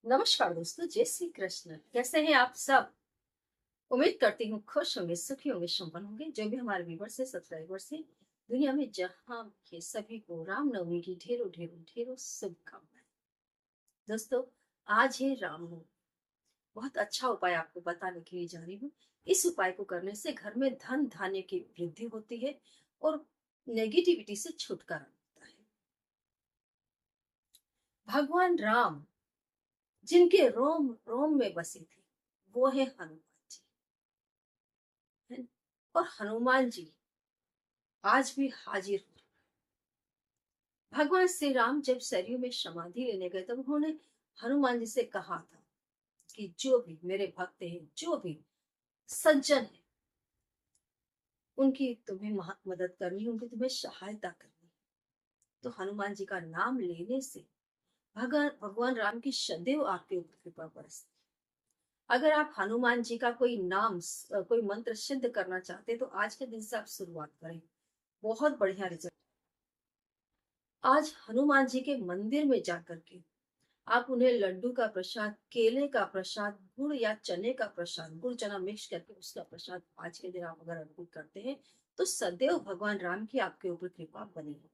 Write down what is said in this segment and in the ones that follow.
नमस्कार दोस्तों, जय श्री कृष्ण। कैसे हैं आप सब? उम्मीद करती हूँ खुश होंगे, सुखी होंगे, संपन्न होंगे। जो भी हमारे व्यूवर्स से सब्सक्राइबर्स हैं दुनिया में जहाँ के सभी को रामनवमी की ढेरों ढेरों ढेरों शुभकामनाएं। दोस्तों, आज है रामनवमी। बहुत अच्छा उपाय आपको बताने के लिए जा रही हूँ। इस उपाय को करने से घर में धन धान्य की वृद्धि होती है और नेगेटिविटी से छुटकारा मिलता है। भगवान राम जिनके रोम रोम में बसे थे, वो है हनुमान जी। है? और हनुमान जी आज भी हाजिर हो। भगवान श्री राम जब सरयू में समाधि लेने गए तब उन्होंने हनुमान जी से कहा था कि जो भी मेरे भक्त हैं, जो भी सज्जन है, उनकी तुम्हें मदद करनी, उनकी तुम्हें सहायता करनी। तो हनुमान जी का नाम लेने से भगवान भगवान राम की सदैव आपके ऊपर कृपा बरसती। अगर आप हनुमान जी का कोई नाम कोई मंत्र सिद्ध करना चाहते तो आज के दिन से आप शुरुआत करें। बहुत बढ़िया रिजल्ट। आज हनुमान जी के मंदिर में जाकर के आप उन्हें लड्डू का प्रसाद, केले का प्रसाद, गुड़ या चने का प्रसाद, गुड़ चना मिक्स करके उसका प्रसाद आज के दिन आप अगर अर्पित करते हैं तो सदैव भगवान राम की आपके ऊपर कृपा बनी है।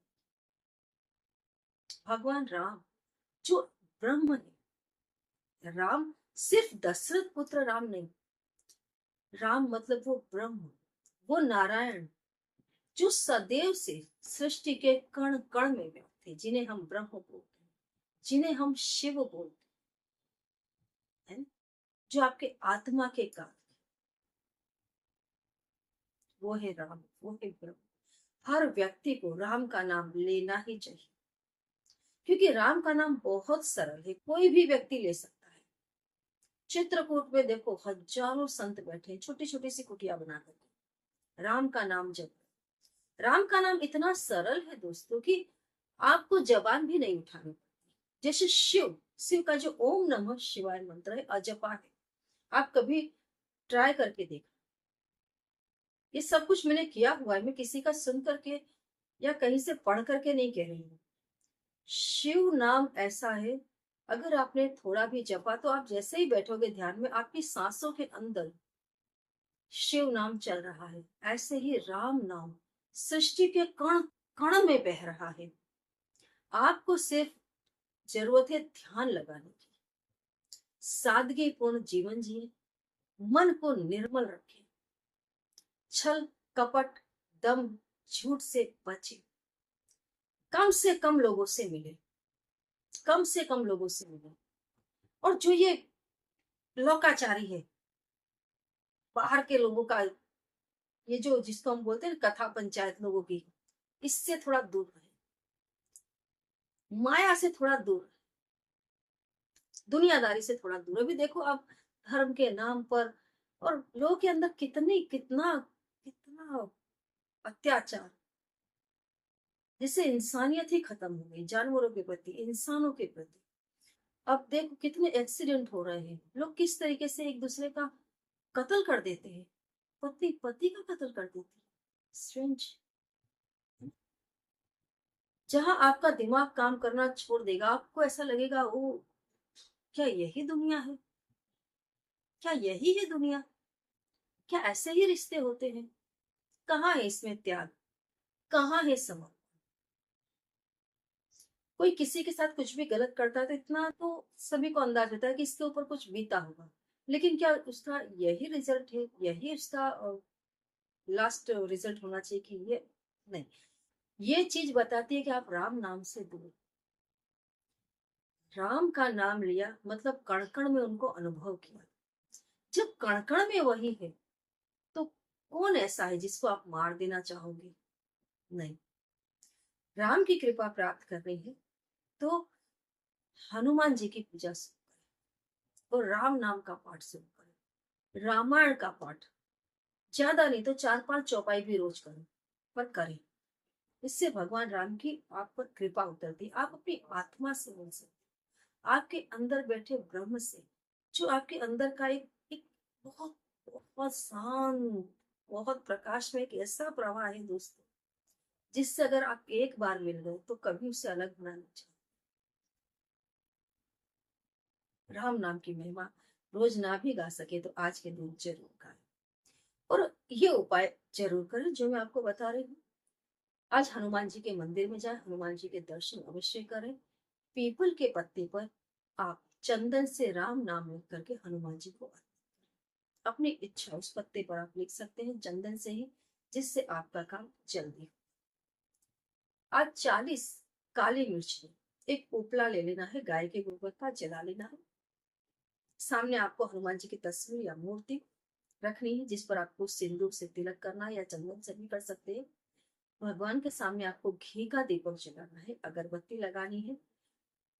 भगवान राम जो ब्रह्म है, राम सिर्फ दशरथ पुत्र राम नहीं। राम मतलब वो ब्रह्म, वो नारायण जो सदैव से सृष्टि के कण कण में व्याप्त थे, जिन्हें हम ब्रह्म बोलते हैं, जिन्हें हम शिव बोलते हैं, जो आपके आत्मा के कारण, वो है राम, वो है ब्रह्म। हर व्यक्ति को राम का नाम लेना ही चाहिए, क्योंकि राम का नाम बहुत सरल है, कोई भी व्यक्ति ले सकता है। चित्रकूट में देखो हजारों संत बैठे, छोटी छोटी सी कुटिया बना करके राम का नाम जप। राम का नाम इतना सरल है दोस्तों कि आपको जबान भी नहीं उठानी पड़ती। जैसे शिव, शिव का जो ओम नमः शिवाय मंत्र है, अजपा है। आप कभी ट्राई करके देखो। ये सब कुछ मैंने किया हुआ है, मैं किसी का सुन करके या कहीं से पढ़ करके नहीं कह रही हूँ। शिव नाम ऐसा है, अगर आपने थोड़ा भी जपा तो आप जैसे ही बैठोगे ध्यान में, आपकी सांसों के अंदर शिव नाम चल रहा है। ऐसे ही राम नाम सृष्टि के कण कण में बह रहा है। आपको सिर्फ जरूरत है ध्यान लगाने की। सादगीपूर्ण जीवन जिए, मन को निर्मल रखें, छल कपट दम झूठ से बचे, कम से कम लोगों से मिले, कम से कम लोगों से मिले। और जो ये लोकाचारी है, बाहर के लोगों का, ये जो जिसको हम बोलते हैं कथा पंचायत लोगों की, इससे थोड़ा दूर रहे, माया से थोड़ा दूर, दुनियादारी से थोड़ा दूर। अभी देखो आप धर्म के नाम पर और लोगों के अंदर कितनी कितना कितना अत्याचार, जिससे इंसानियत ही खत्म हो गई जानवरों के प्रति, इंसानों के प्रति। अब देखो कितने एक्सीडेंट हो रहे हैं, लोग किस तरीके से एक दूसरे का कत्ल कर देते हैं, पति पति का कत्ल कर देते हैं। स्ट्रेंज। जहां आपका दिमाग काम करना छोड़ देगा, आपको ऐसा लगेगा ओ, क्या यही दुनिया है? क्या यही है दुनिया? क्या ऐसे ही रिश्ते होते हैं? कहाँ है इसमें त्याग? कहाँ है समझ? कोई किसी के साथ कुछ भी गलत करता है तो इतना तो सभी को अंदाज होता है कि इसके ऊपर कुछ बीता होगा। लेकिन क्या उसका यही रिजल्ट है, यही उसका लास्ट रिजल्ट होना चाहिए कि ये? नहीं। ये चीज बताती है कि आप राम नाम से दूर। राम का नाम लिया मतलब कण कण में उनको अनुभव किया। जब कण कण में वही है तो कौन ऐसा है जिसको आप मार देना चाहोगे? नहीं। राम की कृपा प्राप्त करनी है तो हनुमान जी की पूजा शुरू करें और राम नाम का पाठ शुरू करें, रामायण का पाठ। ज्यादा नहीं तो 4-5 चौपाई भी रोज करें, पर करें। इससे भगवान राम की आप पर कृपा उतरती है। आप अपनी आत्मा से मिल सकते, आपके अंदर बैठे ब्रह्म से, जो आपके अंदर का एक बहुत बहुत शांत, बहुत प्रकाश में एक ऐसा प्रवाह है दोस्तों, जिससे अगर आप एक बार मिल गए तो कभी उससे अलग होना नहीं चाहिए। राम नाम की महिमा रोज ना भी गा सके तो आज के दिन जरूर गाए, और ये उपाय जरूर करें जो मैं आपको बता रही हूँ। आज हनुमान जी के मंदिर में जाए, हनुमान जी के दर्शन अवश्य करें। पीपल के पत्ते पर आप चंदन से राम नाम लिख करके हनुमान जी को अर्पित करें। अपनी इच्छा उस पत्ते पर आप लिख सकते हैं चंदन से ही, जिससे आपका काम जल्दी हो। आज 40 काली मिर्च लें, एक उपला ले लेना है, गाय के गोबर का जला लेना है। सामने आपको हनुमान जी की तस्वीर या मूर्ति रखनी है, जिस पर आपको सिंदूर से तिलक करना है या चंदन से भी कर सकते हैं। भगवान के सामने आपको घी का दीपक जलाना है, अगरबत्ती लगानी है,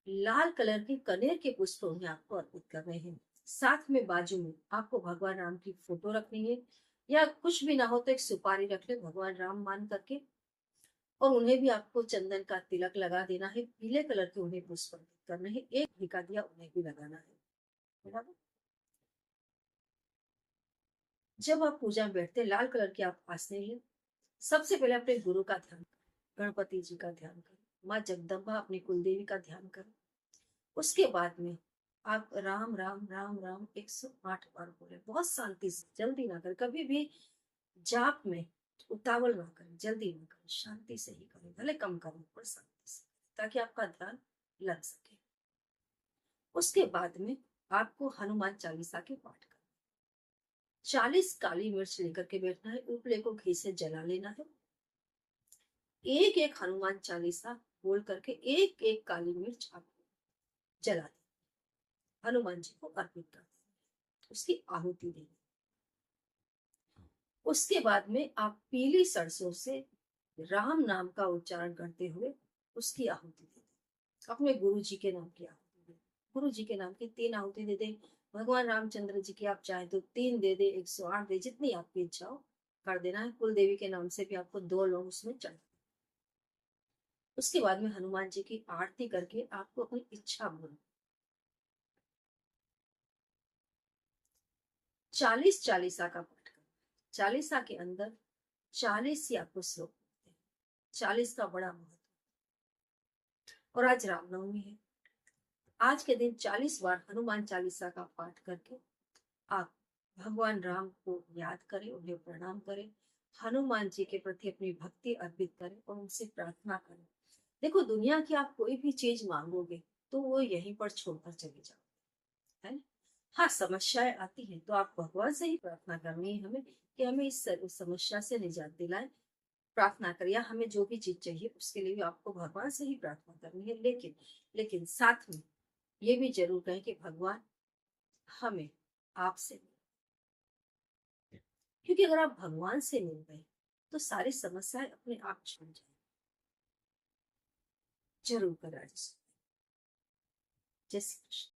लाल कलर के कनेर के पुष्प उन्हें आपको अर्पित करने हैं। साथ में बाजू में आपको भगवान राम की फोटो रखनी है, या कुछ भी ना हो तो एक सुपारी रख ले भगवान राम मान करके, और उन्हें भी आपको चंदन का तिलक लगा देना है। पीले कलर के उन्हें पुष्प अर्पित करने हैं, एक घी का दिया उन्हें भी लगाना है। बराबर। जब आप पूजा में बैठते हैं, लाल कलर की आप आसने लें। सबसे पहले अपने गुरु का ध्यान करें, गणपति जी का ध्यान करें, माँ जगदम्बा अपनी कुलदेवी का ध्यान करें। उसके बाद में आप राम राम राम राम 108 बार बोले, बहुत शांति से, जल्दी ना करें कभी भी। जाप में उतावल ना करें, जल्दी ना करें, शांति से ही करें, भले कम करें पर शांति से, ताकि आपका ध्यान लग सके। उसके बाद में आपको हनुमान चालीसा के पाठ करना। 40 काली मिर्च लेकर के बैठना है, उपले को घी से जला लेना है। एक एक हनुमान चालीसा बोल करके एक एक काली मिर्च आपको जला दें, हनुमान जी को अर्पित कर दें, उसकी आहुति देनी। उसके बाद में आप पीली सरसों से राम नाम का उच्चारण करते हुए उसकी आहुति दे दें। अपने गुरु जी के नाम की आहुति दे, गुरु जी के नाम की 3 आहुति दे दें। भगवान रामचंद्र जी की आप चाहे तो 3 दे दे, 108 दे, जितनी आपकी इच्छा हो कर देना है। कुल देवी के नाम से भी आपको 2 लोग उसमें चढ़। उसके बाद में हनुमान जी की आरती करके आपको अपनी इच्छा बोलनी। 40 चालीसा का पाठ करना। चालीसा के अंदर 40 ही आपको श्लोक मिलते हैं। 40 का बड़ा महत्व। और आज रामनवमी है, आज के दिन 40 बार हनुमान चालीसा का पाठ करके आप भगवान राम को याद करें, उन्हें प्रणाम करें, हनुमान जी के प्रति अपनी भक्ति अर्पित करें और उनसे प्रार्थना करें। देखो, दुनिया की आप कोई भी चीज मांगोगे तो वो यहीं पर छोड़कर चले जाओ, है ना? हाँ, समस्याएं आती हैं तो आप भगवान से ही प्रार्थना करनी है हमें, कि हमें इस समस्या से निजात दिलाए। प्रार्थना करिए, हमें जो भी चीज चाहिए उसके लिए भी आपको भगवान से ही प्रार्थना करनी है। लेकिन लेकिन साथ में ये भी जरूर कहें कि भगवान हमें आपसे मिले। क्योंकि अगर आप भगवान से मिल गए तो सारी समस्याएं अपने आप छूट जाएंगी। जरूर करा जय श्री कृष्ण।